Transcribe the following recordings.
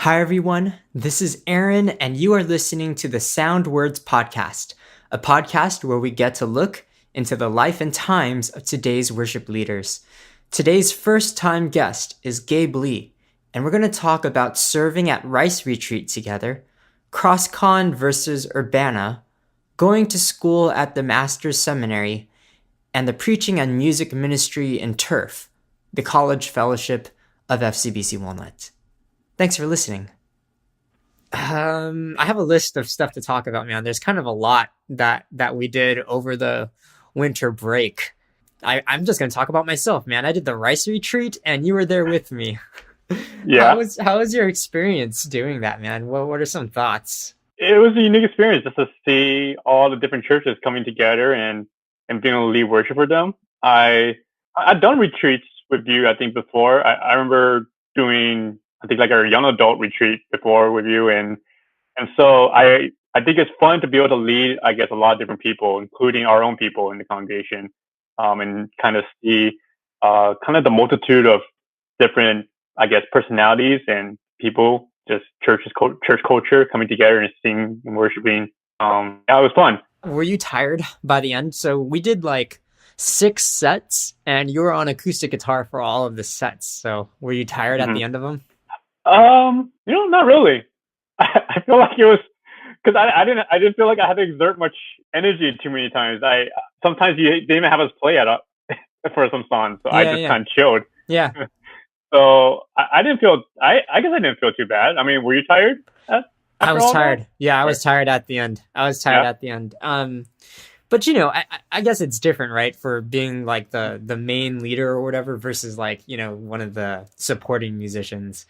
Hi, everyone. This is Aaron, and you are listening to the Sound Words Podcast, a podcast where we get to look into the life and times of today's worship leaders. Today's first-time guest is Gabe Lee, and we're going to talk about serving at RYCE retreat together, CrossCon versus Urbana, going to school at the Master's Seminary, and the preaching and music ministry in TURF, the College Fellowship of FCBC Walnut. Thanks for listening. I have a list of stuff to talk about, man. There's kind of a lot that we did over the winter break. I'm just going to talk about myself, man. I did the RYCE retreat, and you were there with me. Yeah. How was your experience doing that, man? What are some thoughts? It was a unique experience just to see all the different churches coming together and being able to lead worship for them. I've done retreats with you, I think, before. I remember doing, I think, like a young adult retreat before with you. And so I think it's fun to be able to lead, I guess, a lot of different people, including our own people in the congregation, and kind of see kind of the multitude of different, I guess, personalities and people, just church culture coming together and singing and worshiping. Yeah, it was fun. Were you tired by the end? So we did like 6 sets, and you were on acoustic guitar for all of the sets. So were you tired at the end of them? Not really. I feel like it was because I didn't feel like I had to exert much energy too many times. Sometimes they even have us play at for some songs, so I just kind of chilled. Yeah. So I didn't feel. I guess I didn't feel too bad. I mean, were you tired? I was tired. Yeah, I was tired at the end. But I guess it's different, right? For being like the main leader or whatever versus like, one of the supporting musicians.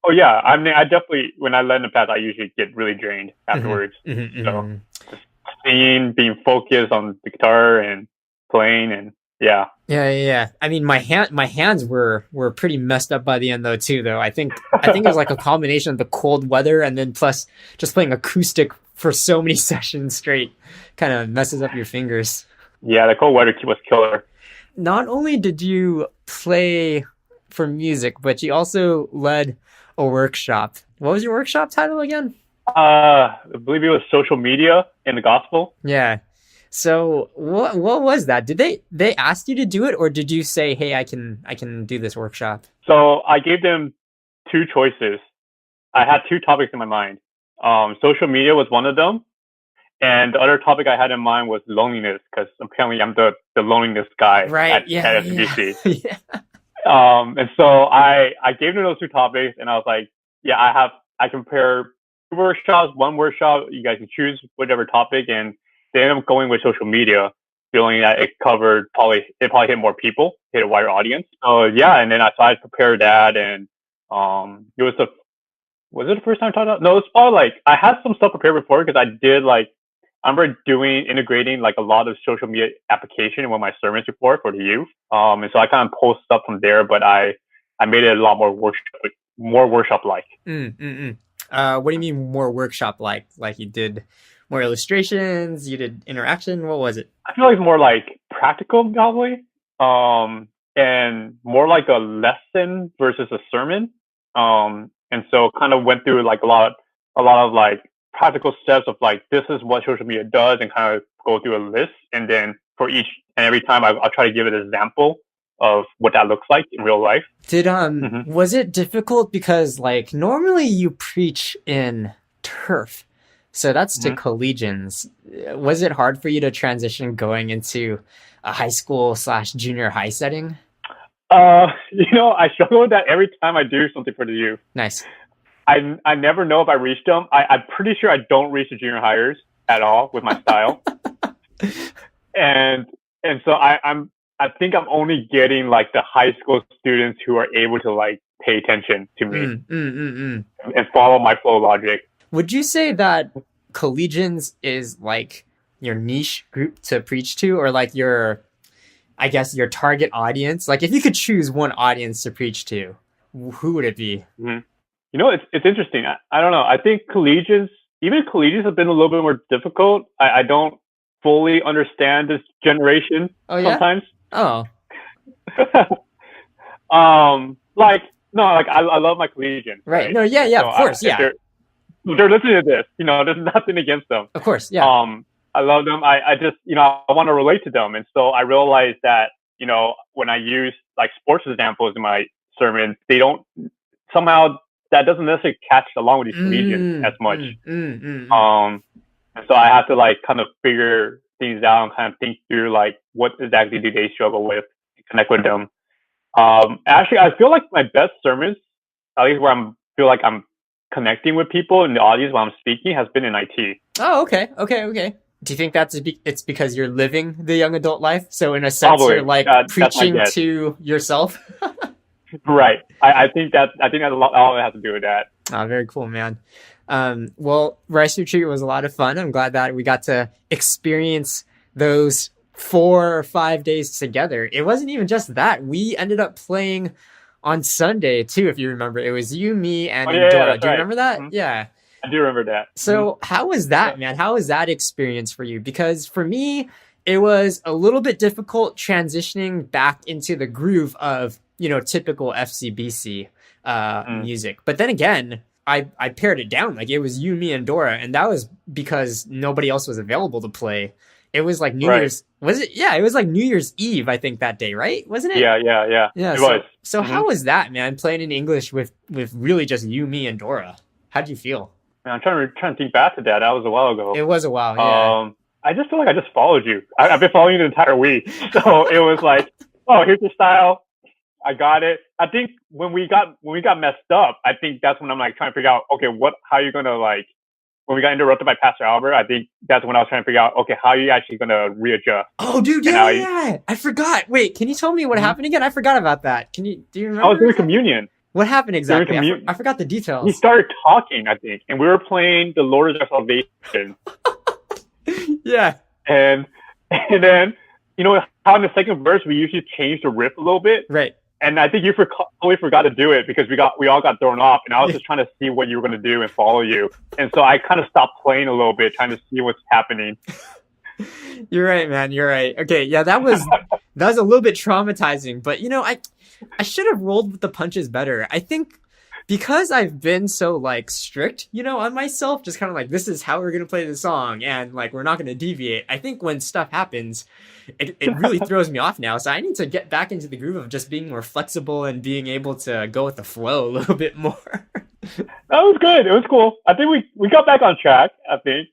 Oh yeah. I mean, I definitely, when I led in the past, I usually get really drained afterwards. So just singing, being focused on the guitar and playing and yeah. Yeah. I mean, my hands were pretty messed up by the end though, too, though. I think it was like a combination of the cold weather and then plus just playing acoustic for so many sessions straight kind of messes up your fingers. Yeah, the cold weather was killer. Not only did you play for music, but you also led a workshop. What was your workshop title again? I believe it was social media in the gospel. Yeah. So what was that? Did they ask you to do it, or did you say, "Hey, I can do this workshop"? So I gave them 2 choices. I had 2 topics in my mind. Social media was one of them, and the other topic I had in mind was loneliness, because apparently I'm the loneliness guy at SBC. Yeah. And so I gave them those 2 topics, and I was like, yeah, I can prepare 2 workshops, 1 workshop. You guys can choose whichever topic, and they ended up going with social media, feeling that it probably hit more people, hit a wider audience. So yeah, and then I prepared that, and it was it the first time I taught that? No, it's probably like I had some stuff prepared before because I did I remember integrating like a lot of social media application in one of my sermons before for the youth. And so I kind of pulled stuff from there, but I made it a lot more workshop like. What do you mean more workshop like? Like you did more illustrations, you did interaction? What was it? I feel like it's more like practical probably. And more like a lesson versus a sermon. And so kind of went through like a lot of like practical steps of like, this is what social media does, and kind of go through a list. And then for each and every time I'll try to give an example of what that looks like in real life. Was it difficult because like normally you preach in TURF, so that's to Collegians. Was it hard for you to transition going into a high school / junior high setting? I struggle with that every time I do something for the youth. Nice. I never know if I reach them. I'm pretty sure I don't reach the junior hires at all with my style. and so I think I'm only getting like the high school students who are able to like pay attention to me and follow my flow logic. Would you say that Collegians is like your niche group to preach to, or like your target audience? Like if you could choose one audience to preach to, who would it be? It's interesting. I don't know. I think Collegians have been a little bit more difficult. I don't fully understand this generation sometimes. Oh. Like no, like I love my collegians, Right. right? No, yeah, And yeah, so of course. if Yeah. they're listening to this, there's nothing against them. Of course. Yeah. I love them. I just, I want to relate to them. And so I realized that, when I use like sports examples in my sermons, they don't somehow, that doesn't necessarily catch along with these collegians as much. And so I have to like kind of figure things out and kind of think through like what exactly do they struggle with, connect with them. Actually, I feel like my best sermons, at least where feel like I'm connecting with people in the audience while I'm speaking, has been in IT. Oh, okay. Do you think it's because you're living the young adult life? So in a sense, Probably. you're like preaching to yourself. Right. I think that's all it has to do with that. Oh, very cool, man. Well, RYCE Retreat was a lot of fun. I'm glad that we got to experience those 4 or 5 days together. It wasn't even just that. We ended up playing on Sunday too, if you remember. It was you, me, and Dora. Do you remember that? Mm-hmm. Yeah. I do remember that. So how was that, man? How was that experience for you? Because for me, it was a little bit difficult transitioning back into the groove of, typical FCBC music. But then again, I pared it down. Like it was you, me, and Dora. And that was because nobody else was available to play. It was like New Year's. Was it? Yeah, it was like New Year's Eve, I think, that day, right? Wasn't it? Yeah. It was. So how was that, man, playing in English with really just you, me, and Dora? How'd you feel? Man, I'm trying to think back to that. That was a while ago. It was a while, yeah. I just feel like I just followed you. I've been following you the entire week. So it was like, oh, here's your style. I got it. I think when we got messed up, I think that's when I'm like trying to figure out, okay, how are you gonna like, when we got interrupted by Pastor Albert, I think that's when I was trying to figure out, okay, how are you actually gonna readjust? Oh, dude, yeah. I forgot. Wait, can you tell me what happened again? I forgot about that. Do you remember? I was doing communion. What happened exactly? I forgot the details. We started talking, I think, and we were playing the Lord of our Salvation. Yeah. And then, how in the second verse we usually change the riff a little bit. Right. And I think you totally forgot to do it because we all got thrown off, and I was just trying to see what you were going to do and follow you. And so I kind of stopped playing a little bit, trying to see what's happening. You're right, man. You're right. Okay, yeah, that was a little bit traumatizing, but I should have rolled with the punches better. I think because I've been so like strict, on myself, just kind of like, this is how we're gonna play the song, and like we're not gonna deviate. I think when stuff happens, it really throws me off now. So I need to get back into the groove of just being more flexible and being able to go with the flow a little bit more. That was good. It was cool. I think we got back on track, I think.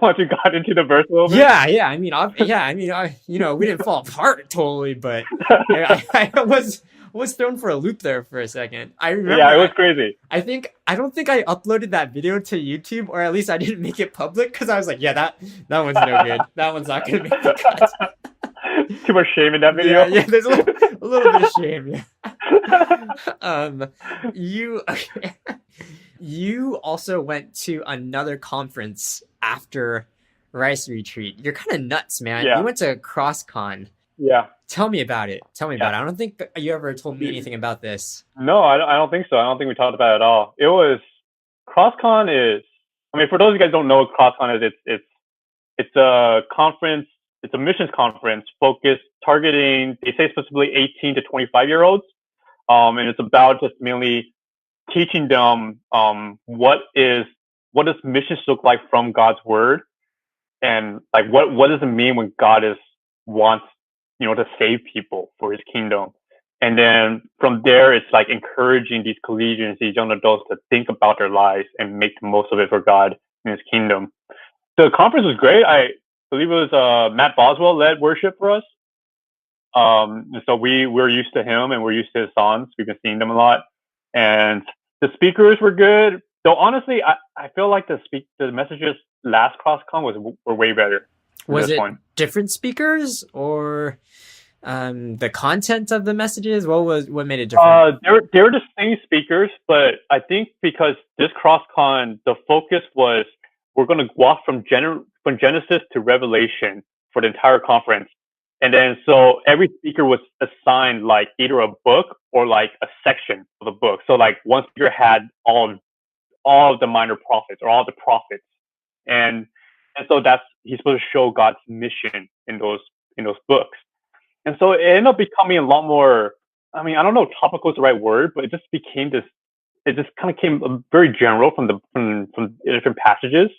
Once we got into the verse a little bit. Yeah. I mean, we didn't fall apart totally, but I was thrown for a loop there for a second. I remember. Yeah, it was crazy. I don't think I uploaded that video to YouTube, or at least I didn't make it public because I was like, yeah, that one's no good. That one's not gonna make the cut. Too much shame in that video. Yeah, there's a little bit of shame. Yeah. You also went to another conference after RYCE Retreat. You're kind of nuts, man. Yeah. You went to CrossCon. Yeah. Tell me about it. I don't think you ever told me anything about this. No, I don't think so. I don't think we talked about it at all. It was CrossCon is. I mean, for those of you guys who don't know what CrossCon is, it's a conference. It's a missions conference focused targeting. They say specifically 18 to 25-year-olds, and it's about just mainly teaching them what does missions look like from God's word, and like what does it mean when God wants to save people for His kingdom. And then from there, it's like encouraging these collegians, these young adults, to think about their lives and make the most of it for God and His kingdom. The conference was great. I believe it was Matt Boswell led worship for us. And so we're used to him and we're used to his songs. We've been seeing them a lot. And the speakers were good. Though honestly, I feel like the messages last CrossCon were way better. Was it different speakers or the content of the messages? What made it different? They were the same speakers, but I think because this CrossCon, the focus was we're going to walk from Genesis to Revelation for the entire conference. And then so every speaker was assigned like either a book or like a section of a book. So like one speaker had all of the minor prophets or all the prophets. And so he's supposed to show God's mission in those books. And so it ended up becoming a lot more I mean, I don't know if topical is the right word, but it just became this. It just kind of came very general from from different passages.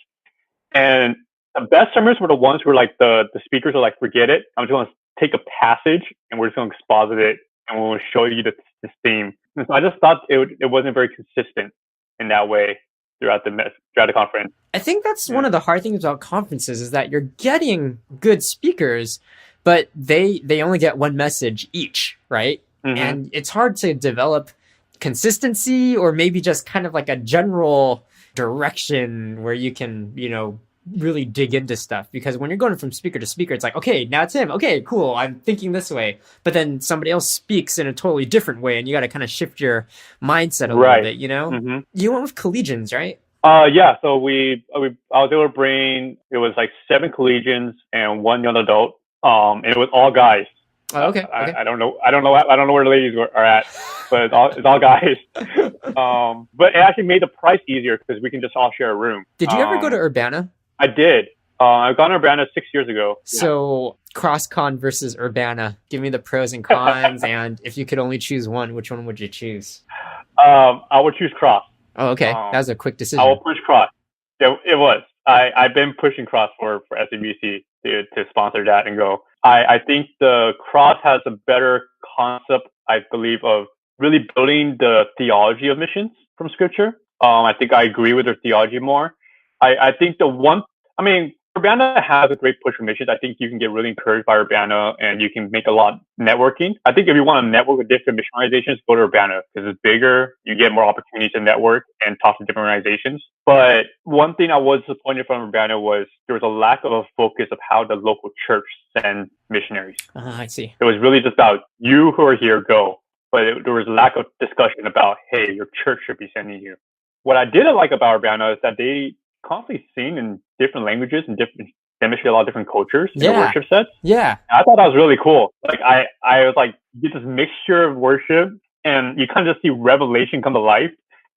And the best sermons were the ones where like the speakers are like, forget it. I'm just going to take a passage and we're just going to exposit it and we'll show you this theme. And so I just thought it wasn't very consistent in that way throughout the conference. I think that's one of the hard things about conferences is that you're getting good speakers, but they only get one message each, right? Mm-hmm. And it's hard to develop consistency or maybe just kind of like a general direction where you can, really dig into stuff, because when you're going from speaker to speaker, it's like, okay, now it's him. Okay, cool. I'm thinking this way, but then somebody else speaks in a totally different way and you got to kind of shift your mindset a little bit, Mm-hmm. You went with Collegians, right? Yeah. So I was able to bring, it was like 7 Collegians and 1 young adult. And it was all guys. Oh, okay. I don't know where the ladies are at, but it's all guys. But it actually made the price easier because we can just all share a room. Did you ever go to Urbana? I did. I've gone to Urbana 6 years ago. So CrossCon versus Urbana. Give me the pros and cons, and if you could only choose one, which one would you choose? I would choose Cross. Oh, okay. That was a quick decision. I will push Cross. It was. I've been pushing Cross for SABC to sponsor that and go. I think the Cross has a better concept, I believe, of really building the theology of missions from Scripture. I think I agree with their theology more. I think Urbana has a great push for missions. I think you can get really encouraged by Urbana and you can make a lot of networking. I think if you want to network with different mission organizations, go to Urbana because it's bigger. You get more opportunities to network and talk to different organizations. But one thing I was disappointed from Urbana was there was a lack of a focus of how the local church sends missionaries. I see. It was really just about you who are here, go. But there was a lack of discussion about, hey, your church should be sending you. What I didn't like about Urbana is that they constantly sing in different languages and demonstrate a lot of different cultures in the worship sets. Yeah. And I thought that was really cool. Like I was like, you get this mixture of worship and you kind of just see revelation come to life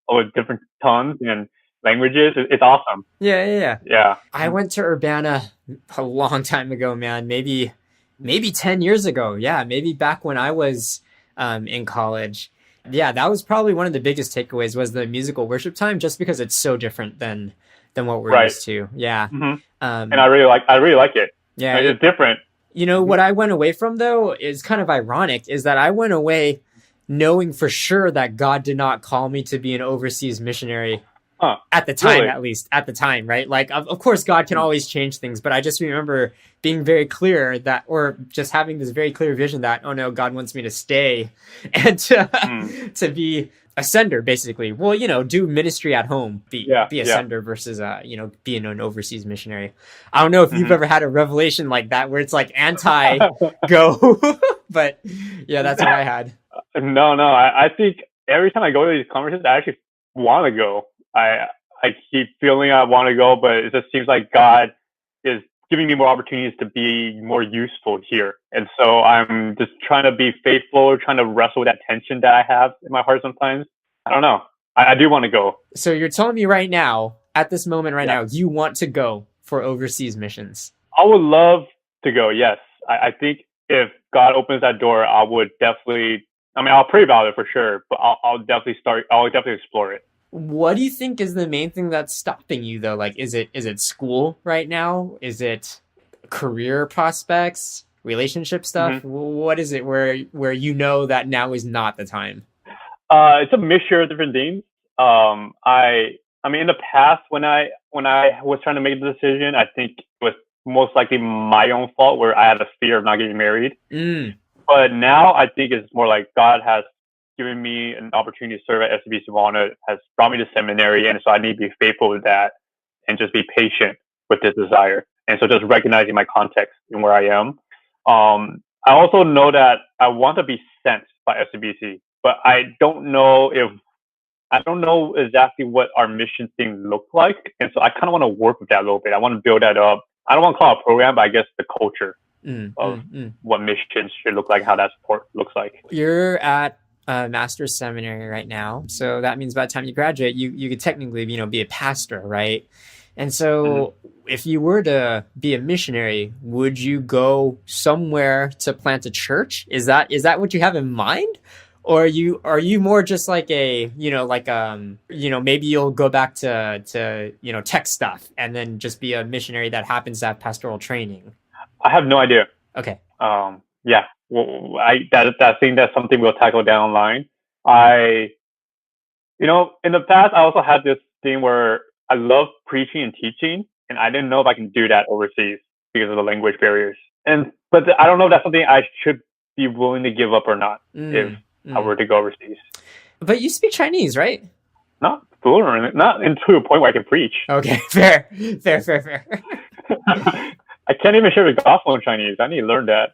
with different tongues and languages. It's awesome. Yeah. I went to Urbana a long time ago, man. Maybe 10 years ago. Yeah. Maybe back when I was in college. Yeah. That was probably one of the biggest takeaways was the musical worship time, just because it's so different than what we're used to. Yeah. Mm-hmm. And I really like it. Yeah. It's different. What I went away from though is kind of ironic, is that I went away knowing for sure that God did not call me to be an overseas missionary at the time, at least at the time, right? Like, of course, God can always change things, but I just remember being very clear that, or just having this very clear vision that, oh no, God wants me to stay and to be a sender, basically. Well, do ministry at home, be a sender versus, being an overseas missionary. I don't know if you've ever had a revelation like that where it's like anti-go, but yeah, that's what I had. No, I think every time I go to these conferences, I actually want to go. I keep feeling I want to go, but it just seems like God is giving me more opportunities to be more useful here. And so I'm just trying to be faithful, trying to wrestle with that tension that I have in my heart sometimes. I don't know. I do want to go. So you're telling me right now, at this moment now, you want to go for overseas missions? I would love to go, yes. I think if God opens that door, I would definitely, I'll pray about it for sure, but I'll definitely explore it. What do you think is the main thing that's stopping you though? Like, is it school right now? Is it career prospects, relationship stuff? Mm-hmm. What is it where that now is not the time? It's a mixture of different things. In the past when I was trying to make the decision, I think it was most likely my own fault where I had a fear of not getting married. But now I think it's more like God has given me an opportunity to serve at SABC Urbana, has brought me to seminary, and so I need to be faithful with that and just be patient with this desire. And so just recognizing my context and where I am. I also know that I want to be sent by SABC, but I don't know exactly what our mission thing looks like. And so I kind of want to work with that a little bit. I want to build that up. I don't want to call it a program, but I guess the culture of what missions should look like, how that support looks like. You're at master's seminary right now, so that means by the time you graduate, you could technically be a pastor, right? And so if you were to be a missionary, would you go somewhere to plant a church? Is that what you have in mind, Or are you more just like a, maybe you'll go back to tech stuff and then just be a missionary that happens to have pastoral training? I have no idea. Okay. Yeah, well, I think that's something we'll tackle down the line. I, in the past, I also had this thing where I love preaching and teaching, and I didn't know if I can do that overseas because of the language barriers. But I don't know if that's something I should be willing to give up or not if I were to go overseas. But you speak Chinese, right? Not fluent, not into a point where I can preach. Okay, fair. I can't even share the gospel in Chinese. I need to learn that.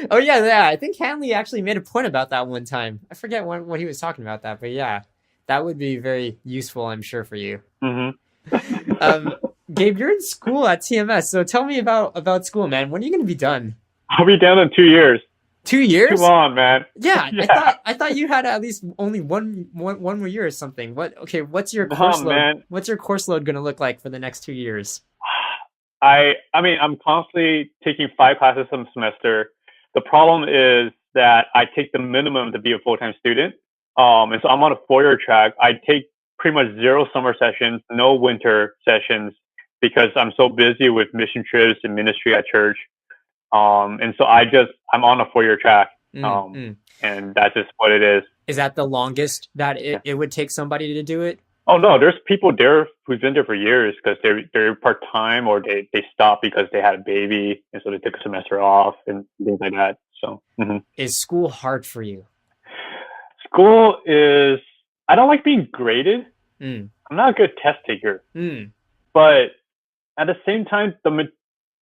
Oh yeah. I think Hanley actually made a point about that one time. I forget what he was talking about that, but yeah, that would be very useful, I'm sure, for you. Mm-hmm. Gabe, you're in school at TMS, so tell me about school, man. When are you going to be done? I'll be done in 2 years. 2 years? Come on, man. Yeah, yeah. I thought you had at least only one more year or something. What's your course load? Man. What's your course load going to look like for the next 2 years? I mean, I'm constantly taking 5 classes a semester. The problem is that I take the minimum to be a full-time student. And so I'm on a 4-year track. I take pretty much 0 summer sessions, no winter sessions, because I'm so busy with mission trips and ministry at church. And so I'm on a 4-year track. And that's just what it is. Is that the longest that it would take somebody to do it? Oh no, there's people there who's been there for years because they're part-time or they stopped because they had a baby and so they took a semester off and things like that. So Is school hard for you? School is, I don't like being graded. I'm not a good test taker. But at the same time, the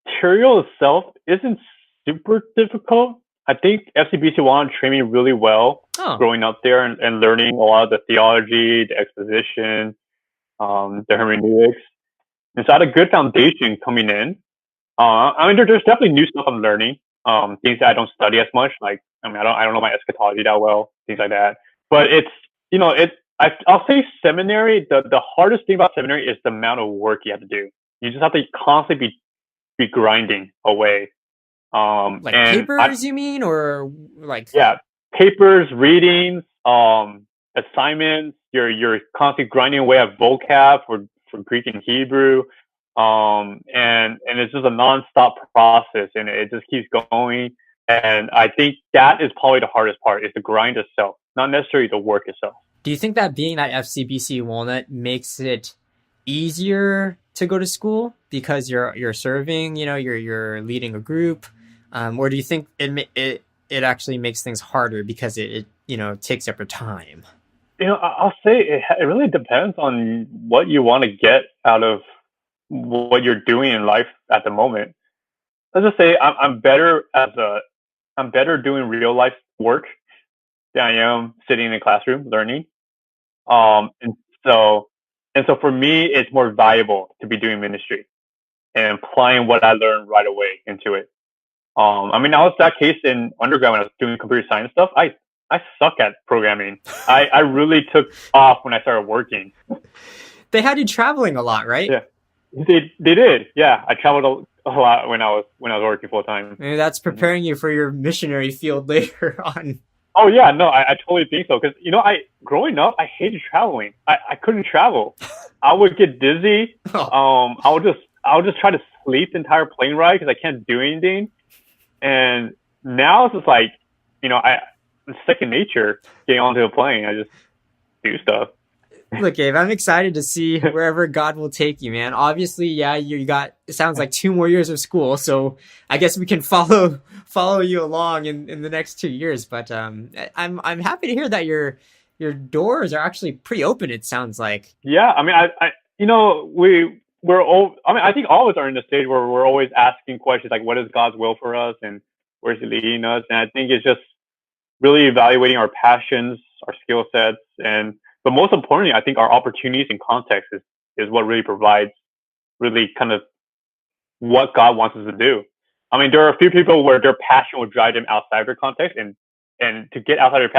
material itself isn't super difficult. I think FCBC wanted to train me really well growing up there and learning a lot of the theology, the exposition, the hermeneutics. And so I had a good foundation coming in. I mean, there's definitely new stuff I'm learning, things that I don't study as much. Like, I don't know my eschatology that well, things like that. But I'll say seminary, the hardest thing about seminary is the amount of work you have to do. You just have to constantly be grinding away. Like papers, you mean, or like? Yeah, papers, readings, assignments. You're constantly grinding away at vocab for Greek and Hebrew, and it's just a nonstop process, and it just keeps going. And I think that is probably the hardest part: is the grind itself, not necessarily the work itself. Do you think that being at FCBC Walnut makes it easier to go to school because you're serving, you're leading a group? Or do you think it actually makes things harder because it takes up your time? I'll say it really depends on what you want to get out of what you're doing in life at the moment. Let's just say I'm better doing real life work than I am sitting in a classroom learning. And so for me, it's more valuable to be doing ministry and applying what I learned right away into it. I mean, that was that case in undergrad when I was doing computer science stuff. I suck at programming. I really took off when I started working. They had you traveling a lot, right? Yeah, they did. Yeah, I traveled a lot when I was working full time. Maybe that's preparing you for your missionary field later on. Oh yeah, no, I totally think so. Because growing up, I hated traveling. I couldn't travel. I would get dizzy. I would just try to sleep the entire plane ride because I can't do anything. And now it's just like, it's second nature getting onto a plane. I just do stuff. Look, Gabe, I'm excited to see wherever God will take you, man. Obviously, yeah, you got, it sounds like 2 more years of school. So I guess we can follow you along in the next 2 years. But I'm happy to hear that your doors are actually pretty open, it sounds like. Yeah, I mean, I think all of us are in the stage where we're always asking questions like, what is God's will for us and where's He leading us? And I think it's just really evaluating our passions, our skill sets, but most importantly, I think our opportunities and context is what really provides really kind of what God wants us to do. I mean, there are a few people where their passion will drive them outside their context, and to get outside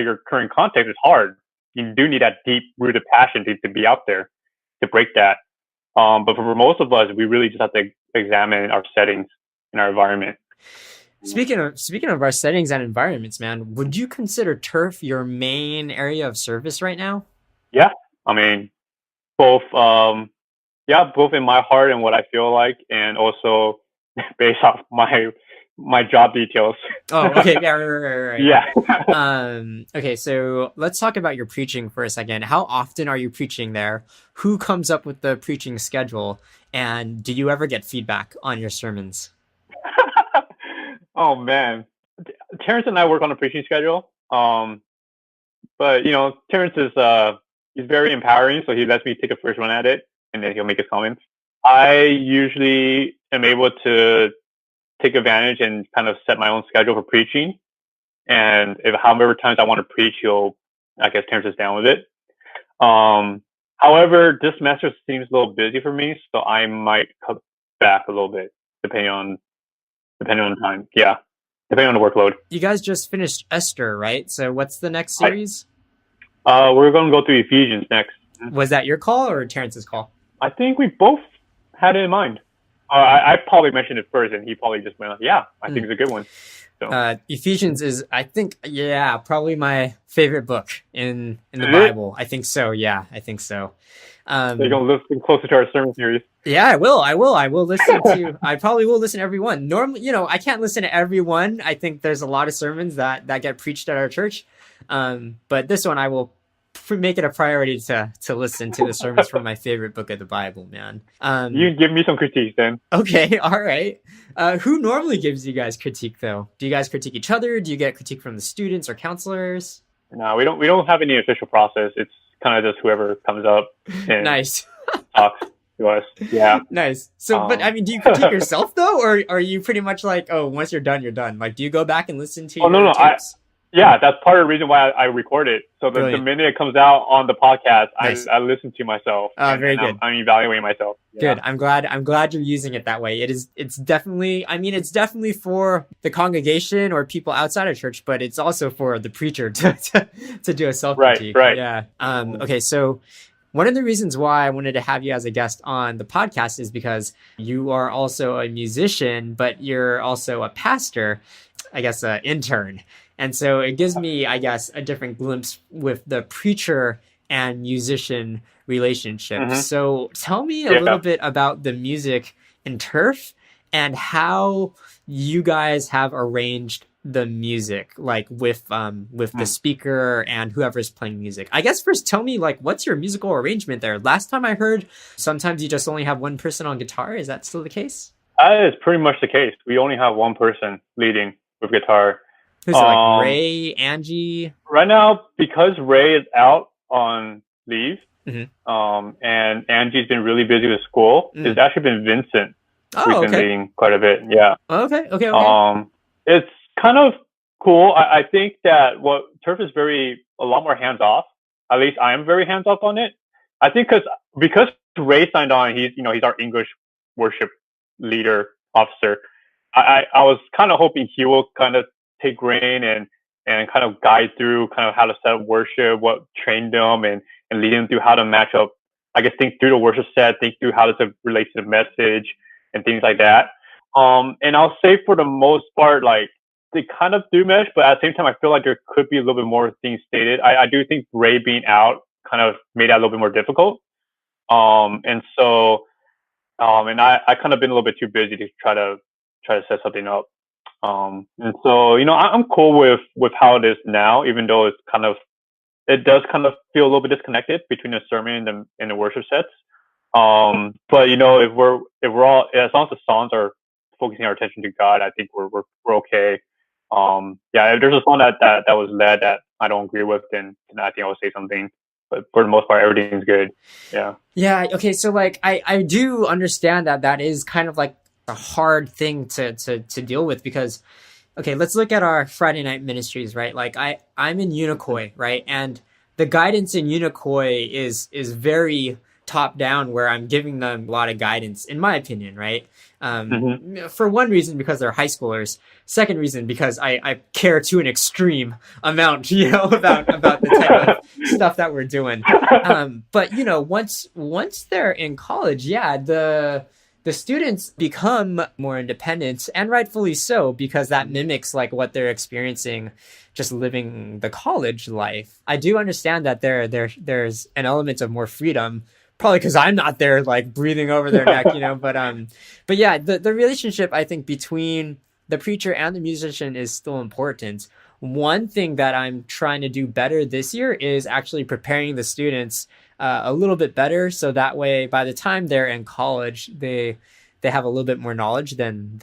your current context is hard. You do need that deep-rooted passion to be out there, to break that. But for most of us, we really just have to examine our settings and our environment. Speaking of our settings and environments, man, would you consider turf your main area of service right now? Yeah, I mean, both. Both in my heart and what I feel like, and also based off my job details. Oh, okay. Yeah, right. Yeah. Okay, so let's talk about your preaching for a second. How often are you preaching there? Who comes up with the preaching schedule? And do you ever get feedback on your sermons? Oh man, Terrence and I work on a preaching schedule. But Terrence is he's very empowering, so he lets me take a first run at it, and then he'll make his comments. I usually am able to take advantage and kind of set my own schedule for preaching. And if however times I want to preach, I guess Terrence is down with it. However, this semester seems a little busy for me, so I might cut back a little bit depending on time. Yeah, depending on the workload. You guys just finished Esther, right? So what's the next series? We're going to go through Ephesians next. Was that your call or Terrence's call? I think we both had it in mind. I probably mentioned it first, and he probably just went, "Yeah, I think it's a good one." So. Ephesians is, I think, probably my favorite book in the Bible. I think so. Yeah, I think so. So you're gonna listen closer to our sermon series. Yeah, I will. I will listen to. I probably will listen to every one. Normally, I can't listen to every one. I think there's a lot of sermons that get preached at our church, but this one I will make it a priority to listen to the sermons from my favorite book of the Bible, man. You give me some critiques then. Okay, all right. Who normally gives you guys critique though? Do you guys critique each other? Do you get critique from the students or counselors? No, we don't have any official process. It's kind of just whoever comes up and nice talks to us. Yeah. Nice. So, but I mean, do you critique yourself though, or are you pretty much like, oh, once you're done, you're done? Like, do you go back and listen to your tapes? Yeah, that's part of the reason why I record it. So the minute it comes out on the podcast, nice. I listen to myself. Very good. I'm evaluating myself. Yeah. Good. I'm glad you're using it that way. It's definitely for the congregation or people outside of church, but it's also for the preacher to do a self-critique. Right. Yeah. Okay. So one of the reasons why I wanted to have you as a guest on the podcast is because you are also a musician, but you're also a pastor, I guess, an intern. And so it gives me, I guess, a different glimpse with the preacher and musician relationship. Mm-hmm. So tell me a little bit about the music in Turf and how you guys have arranged the music, like with the speaker and whoever's playing music. I guess first tell me, like, what's your musical arrangement there? Last time I heard, sometimes you just only have one person on guitar. Is that still the case? That is pretty much the case. We only have one person leading with guitar. Who's it, like Ray, Angie? Right now, because Ray is out on leave, and Angie's been really busy with school, it's actually been Vincent who's been leading quite a bit. Yeah. Okay. It's kind of cool. I think that Turf is a lot more hands off. At least I am very hands off on it. I think because Ray signed on, he's our English worship leader officer. I was kind of hoping he will kind of take reign and kind of guide through kind of how to set up worship, what train them and lead them through how to match up, I guess, think through the worship set, think through how to relate to the message and things like that. And I'll say for the most part, like, they kind of do mesh, but at the same time, I feel like there could be a little bit more things stated. I do think Ray being out kind of made that a little bit more difficult. And I kind of been a little bit too busy to try to set something up. And so, I'm cool with how it is now, even though it does kind of feel a little bit disconnected between the sermon and the worship sets. But if we're all, as long as the songs are focusing our attention to God, I think we're okay. If there's a song that was led that I don't agree with, then I think I will say something. But for the most part, everything's good. Yeah. Yeah. Okay. So like, I do understand that is kind of like a hard thing to deal with because, okay, let's look at our Friday night ministries, right? Like I'm in Unicoi, right? And the guidance in Unicoi is very top down, where I'm giving them a lot of guidance, in my opinion, right? For one reason, because they're high schoolers. Second reason, because I care to an extreme amount, about the type of stuff that we're doing. But once they're in college, the the students become more independent, and rightfully so, because that mimics like what they're experiencing just living the college life. I do understand that there's an element of more freedom, probably because I'm not there like breathing over their neck, but yeah, the relationship I think between the preacher and the musician is still important. One thing that I'm trying to do better this year is actually preparing the students a little bit better, so that way by the time they're in college, they have a little bit more knowledge than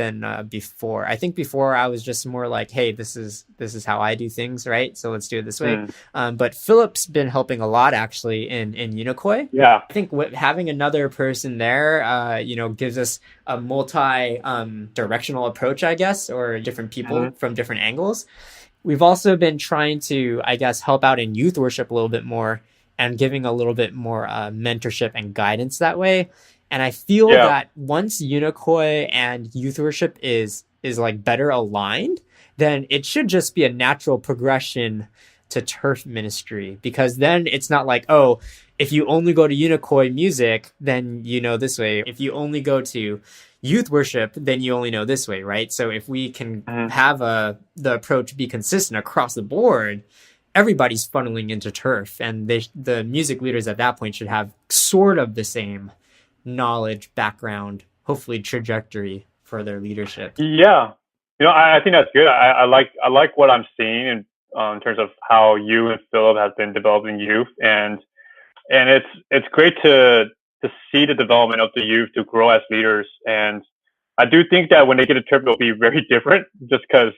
before. I think before I was just more like, hey, this is how I do things, right? So let's do it this way. But Philip's been helping a lot actually in Unicoi. Yeah. I think having another person there, gives us a multi-directional approach, I guess, or different people from different angles. We've also been trying to, I guess, help out in youth worship a little bit more and giving a little bit more mentorship and guidance that way. And I feel that once Unicoi and youth worship is like better aligned, then it should just be a natural progression to turf ministry, because then it's not like, oh, if you only go to Unicoi music, then you know this way. If you only go to youth worship, then you only know this way, right? So if we can have the approach be consistent across the board, everybody's funneling into turf, and the music leaders at that point should have sort of the same knowledge, background, hopefully trajectory for their leadership. Yeah, I think that's good. I like what I'm seeing in terms of how you and Philip have been developing youth, and it's great to see the development of the youth to grow as leaders. And I do think that when they get a trip, it'll be very different, just because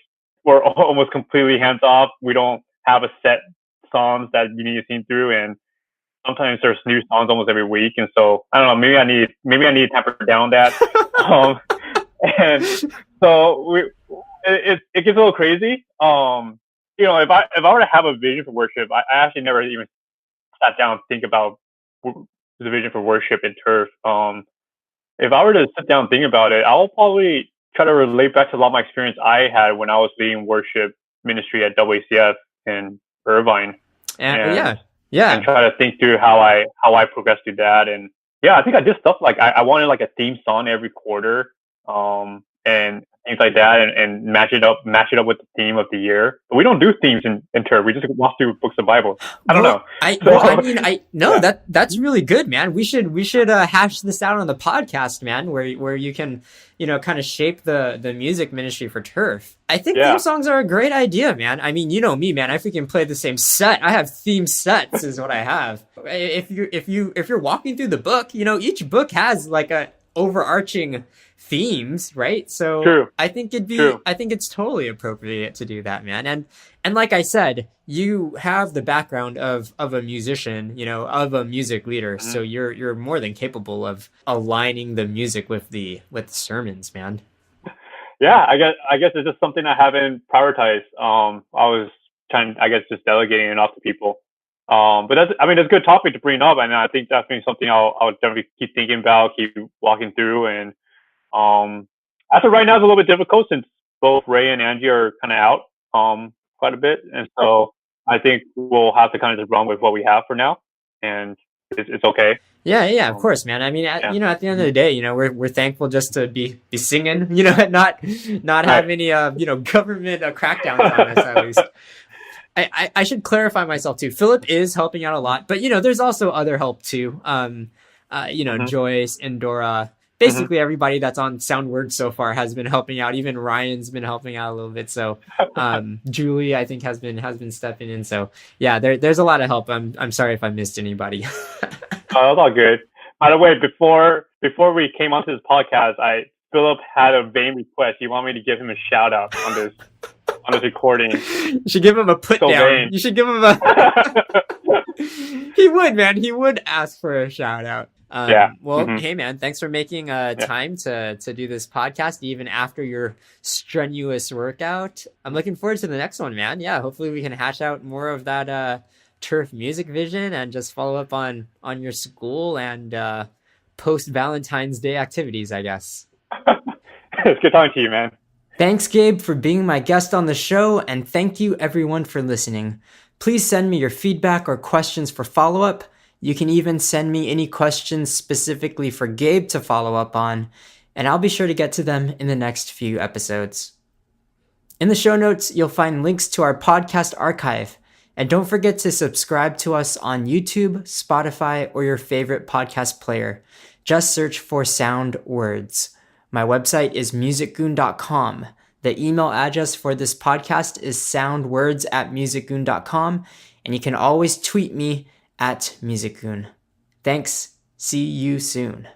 we're almost completely hands off. We don't have a set songs that you need to sing through, and sometimes there's new songs almost every week. And so I don't know, maybe I need to temper down that. And so it gets a little crazy. If I were to have a vision for worship, I actually never even sat down and think about the vision for worship in turf. If I were to sit down and think about it, I'll probably try to relate back to a lot of my experience I had when I was leading worship ministry at WCF in Irvine. And try to think through how I progressed through that. And I think I did stuff like I wanted like a theme song every quarter, and things like that, and match it up with the theme of the year. But we don't do themes in turf. We just walk through books of Bible. I don't know. That's really good, man. We should hash this out on the podcast, man, where you can, kind of shape the music ministry for turf. I think theme songs are a great idea, man. I mean, you know me, man. I freaking play the same set. I have theme sets is what I have. If you're walking through the book, each book has like a overarching themes, right? So True. I think it's totally appropriate to do that, man. And like I said, you have the background of a musician, of a music leader. So you're more than capable of aligning the music with the sermons, man. Yeah, I guess it's just something I haven't prioritized. I was trying, I guess, just delegating it off to people. But that's a good topic to bring up, and I think that's been something I'll definitely keep thinking about, keep walking through. And as of right now, it's a little bit difficult since both Ray and Angie are kind of out quite a bit, and so I think we'll have to kind of just run with what we have for now, and it's okay. Yeah, of course, man. I mean, at the end of the day, we're thankful just to be singing, and not have any government crackdowns on us, at least. I should clarify myself too. Philip is helping out a lot, but there's also other help too. Joyce and Dora, basically everybody that's on SoundWords so far has been helping out. Even Ryan's been helping out a little bit. So Julie, I think, has been stepping in. So yeah, there's a lot of help. I'm sorry if I missed anybody. Oh, that's all good. By the way, before we came onto this podcast, Philip had a vain request. He wanted me to give him a shout out on this recording. You should give him a put down. Vain. You should give him a. He would, man. He would ask for a shout out. Hey, man, thanks for making time to do this podcast, even after your strenuous workout. I'm looking forward to the next one, man. Yeah, hopefully we can hash out more of that turf music vision and just follow up on your school and post Valentine's Day activities, I guess. It's good talking to you, man. Thanks, Gabe, for being my guest on the show, and thank you everyone for listening. Please send me your feedback or questions for follow-up. You can even send me any questions specifically for Gabe to follow up on. and I'll be sure to get to them in the next few episodes. In the show notes, you'll find links to our podcast archive, and don't forget to subscribe to us on YouTube, Spotify, or your favorite podcast player. Just search for Sound Words. My website is musicgoon.com. The email address for this podcast is soundwords@musicgoon.com, and you can always tweet me at musicgoon. Thanks. See you soon.